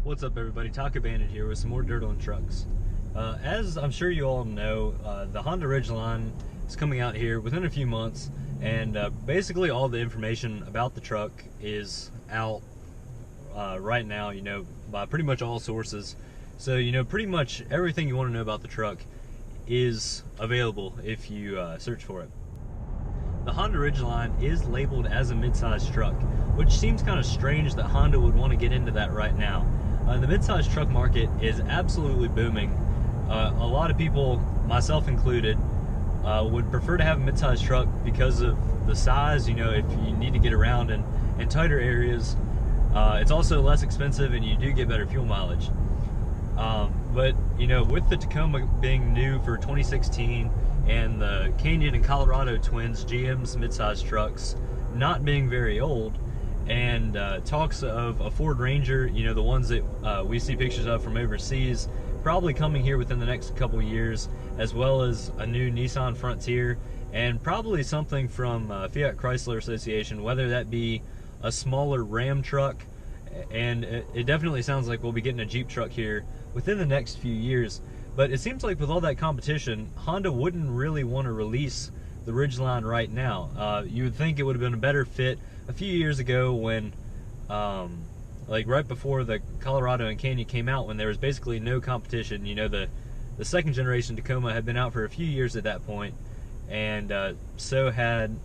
What's up, everybody? Taco Bandit here with some more dirt on trucks. As I'm sure you all know, the Honda Ridgeline is coming out here within a few months, and basically all the information about the truck is out right now, by pretty much all sources. So, pretty much everything you want to know about the truck is available if you search for it. The Honda Ridgeline is labeled as a mid-size truck, which seems kind of strange that Honda would want to get into that right now. The mid-size truck market is absolutely booming. A lot of people, myself included, would prefer to have a mid-size truck because of the size. If you need to get around in tighter areas, it's also less expensive and you do get better fuel mileage. But with the Tacoma being new for 2016 and the Canyon and Colorado Twins, GM's mid-size trucks, not being very old, and talks of a Ford Ranger, the ones that we see pictures of from overseas, probably coming here within the next couple years, as well as a new Nissan Frontier, and probably something from Fiat Chrysler Association, whether that be a smaller Ram truck, and it definitely sounds like we'll be getting a Jeep truck here within the next few years. But it seems like with all that competition, Honda wouldn't really want to release the Ridgeline right now. You would think it would have been a better fit a few years ago when, like right before the Colorado and Canyon came out, when there was basically no competition. The second generation Tacoma had been out for a few years at that point, and so had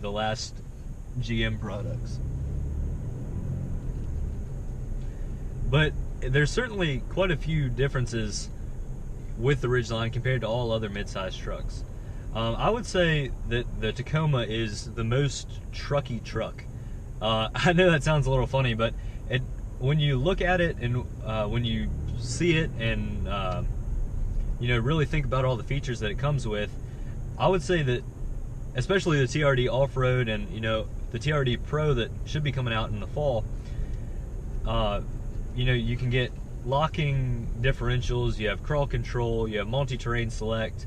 the last GM products. But there's certainly quite a few differences with the Ridgeline compared to all other mid-size trucks. I would say that the Tacoma is the most trucky truck. I know that sounds a little funny, but when you look at it and when you see it and really think about all the features that it comes with, I would say that especially the TRD Off-Road and the TRD Pro that should be coming out in the fall, you can get locking differentials, you have crawl control, you have multi-terrain select.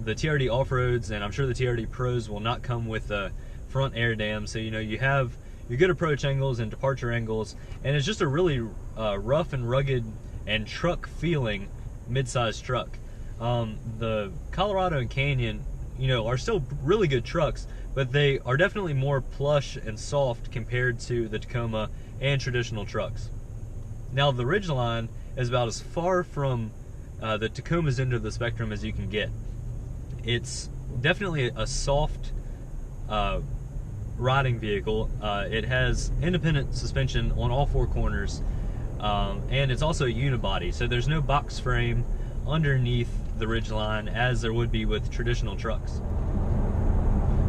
The TRD Off-Roads, and I'm sure the TRD Pros, will not come with the front air dam, so you have your good approach angles and departure angles, and it's just a really rough and rugged and truck feeling mid-size truck. The Colorado and Canyon are still really good trucks, but they are definitely more plush and soft compared to the Tacoma and traditional trucks. Now the Ridgeline is about as far from the Tacoma's end of the spectrum as you can get. It's definitely a soft riding vehicle. It has independent suspension on all four corners, and it's also a unibody, so there's no box frame underneath the Ridgeline as there would be with traditional trucks.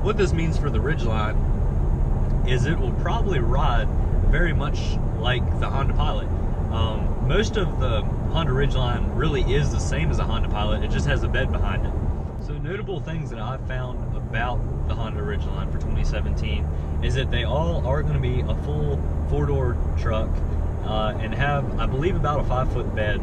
What this means for the Ridgeline is it will probably ride very much like the Honda Pilot. Most of the Honda Ridgeline really is the same as a Honda Pilot, it just has a bed behind it. So notable things that I've found about the Honda Ridgeline for 2017 is that they all are going to be a full four-door truck and have, I believe, about a 5-foot bed.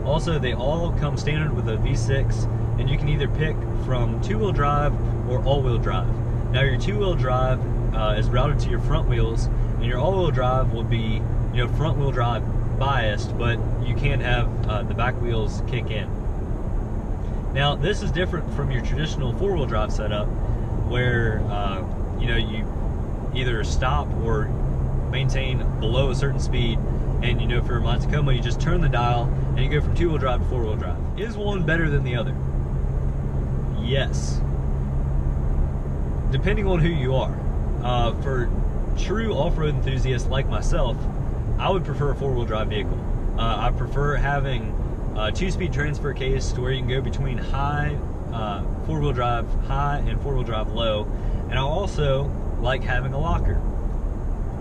Also, they all come standard with a V6, and you can either pick from two-wheel drive or all-wheel drive. Now your two-wheel drive is routed to your front wheels, and your all-wheel drive will be front-wheel drive biased, but you can have the back wheels kick in. Now this is different from your traditional four-wheel drive setup, where you either stop or maintain below a certain speed, and for my Tacoma you just turn the dial and you go from two-wheel drive to four-wheel drive. Is one better than the other? Yes, depending on who you are. For true off-road enthusiasts like myself, I would prefer a four-wheel drive vehicle. I prefer having a 2-speed transfer case to where you can go between high four-wheel drive high and four-wheel drive low, and I also like having a locker.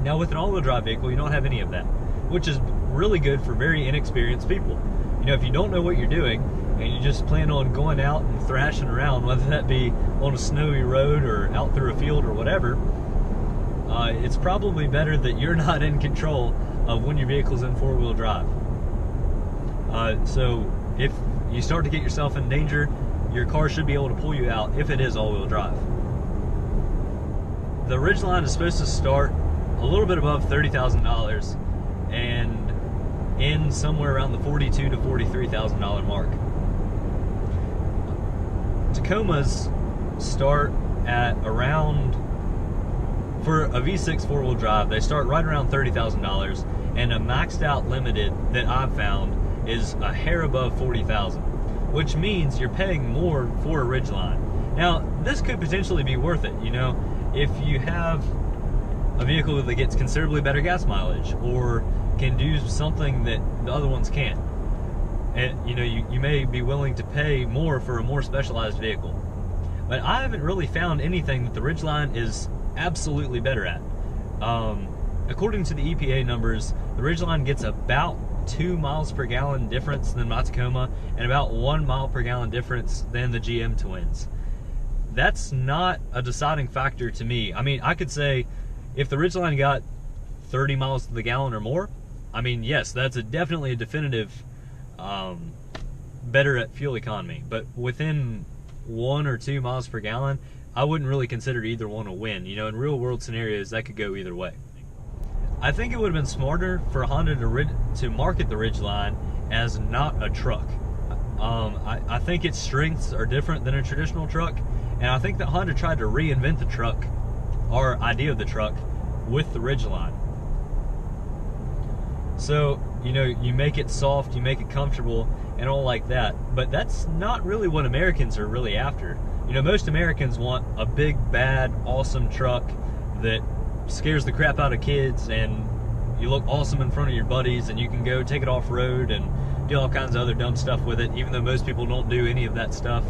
Now with an all-wheel drive vehicle, you don't have any of that, which is really good for very inexperienced people. If you don't know what you're doing and you just plan on going out and thrashing around, whether that be on a snowy road or out through a field or whatever, it's probably better that you're not in control of when your vehicle's in four-wheel drive. So if you start to get yourself in danger, your car should be able to pull you out if it is all-wheel drive. The Ridgeline is supposed to start a little bit above $30,000, and somewhere around the $42,000 to $43,000 mark. Tacomas start at around, for a V6 four-wheel drive, they start right around $30,000, and a maxed out limited that I've found is a hair above $40,000, which means you're paying more for a Ridgeline. Now, this could potentially be worth it, you know, if you have a vehicle that gets considerably better gas mileage or can do something that the other ones can't. And, you know, you may be willing to pay more for a more specialized vehicle. But I haven't really found anything that the Ridgeline is absolutely better at. According to the EPA numbers, the Ridgeline gets about 2 miles per gallon difference than my Tacoma and about 1 mile per gallon difference than the GM Twins. That's not a deciding factor to me. I mean, I could say if the Ridgeline got 30 miles to the gallon or more, I mean, yes, that's definitely a definitive better at fuel economy. But within 1 or 2 miles per gallon, I wouldn't really consider either one a win. You know, in real world scenarios, that could go either way. I think it would have been smarter for Honda to market the Ridgeline as not a truck. I think its strengths are different than a traditional truck, and I think that Honda tried to reinvent the truck, or idea of the truck, with the Ridgeline. So, you know, you make it soft, you make it comfortable, and all like that, but that's not really what Americans are really after. You know, most Americans want a big, bad, awesome truck that scares the crap out of kids, and you look awesome in front of your buddies, and you can go take it off-road and do all kinds of other dumb stuff with it, even though most people don't do any of that stuff.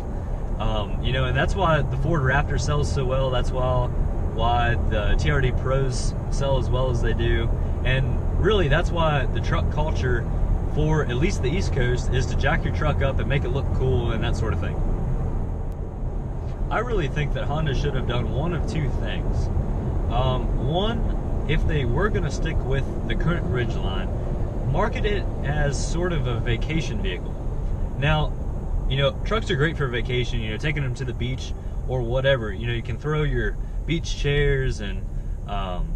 You know, and that's why the Ford Raptor sells so well. That's why the TRD Pros sell as well as they do. And really, that's why the truck culture for at least the East Coast is to jack your truck up and make it look cool and that sort of thing. I really think that Honda should have done one of two things. One, if they were going to stick with the current Ridgeline, market it as sort of a vacation vehicle. Now, you know, trucks are great for vacation, you know, taking them to the beach or whatever. You know, you can throw your beach chairs and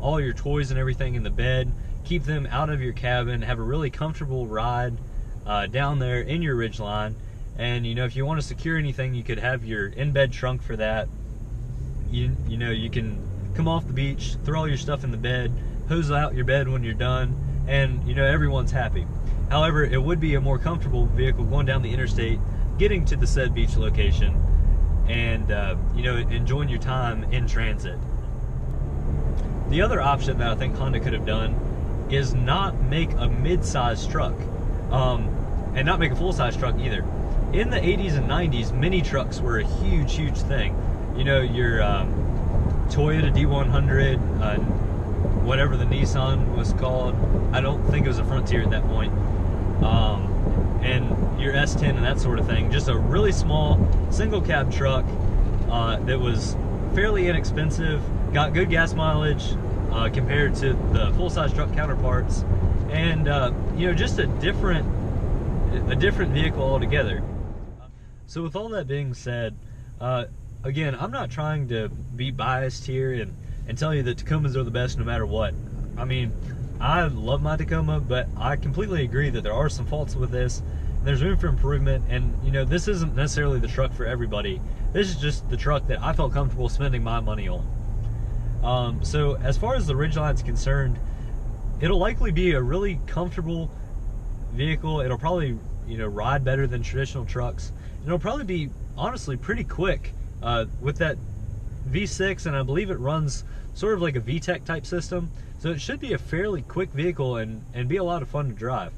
all your toys and everything in the bed, keep them out of your cabin, have a really comfortable ride down there in your Ridgeline. And, you know, if you want to secure anything, you could have your in-bed trunk for that. You know, you can come off the beach, throw all your stuff in the bed, hose out your bed when you're done, and, you know, everyone's happy. However, it would be a more comfortable vehicle going down the interstate, getting to the said beach location, and, you know, enjoying your time in transit. The other option that I think Honda could have done is not make a mid-size truck, and not make a full-size truck either. In the 80s and 90s, mini trucks were a huge, huge thing. You know, your Toyota D100, whatever the Nissan was called, I don't think it was a Frontier at that point, and your S10 and that sort of thing. Just a really small single cab truck that was fairly inexpensive, got good gas mileage compared to the full-size truck counterparts, and you know, just a different vehicle altogether. So with all that being said, again, I'm not trying to be biased here and tell you that Tacomas are the best no matter what. I mean, I love my Tacoma, but I completely agree that there are some faults with this. There's room for improvement, and, you know, this isn't necessarily the truck for everybody. This is just the truck that I felt comfortable spending my money on. So as far as the Ridgeline is concerned, it'll likely be a really comfortable vehicle. It'll probably, you know, ride better than traditional trucks. It'll probably be, honestly, pretty quick with that V6, and I believe it runs sort of like a VTEC type system. So it should be a fairly quick vehicle and be a lot of fun to drive.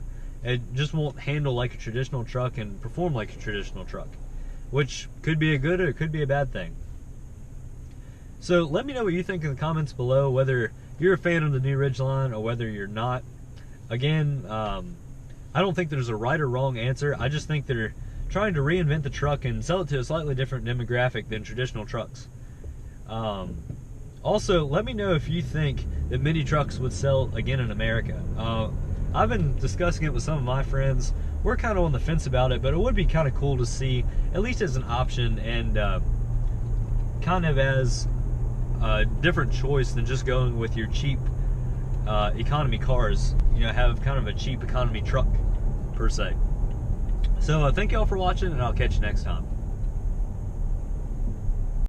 It just won't handle like a traditional truck and perform like a traditional truck, which could be a good or it could be a bad thing. So let me know what you think in the comments below, whether you're a fan of the new Ridgeline or whether you're not. Again, I don't think there's a right or wrong answer. I just think they're trying to reinvent the truck and sell it to a slightly different demographic than traditional trucks. Also, let me know if you think that mini trucks would sell again in America. I've been discussing it with some of my friends. We're kind of on the fence about it, but it would be kind of cool to see, at least as an option, and kind of as a different choice than just going with your cheap economy cars. You know, have kind of a cheap economy truck. per se. So thank y'all for watching, and I'll catch you next time.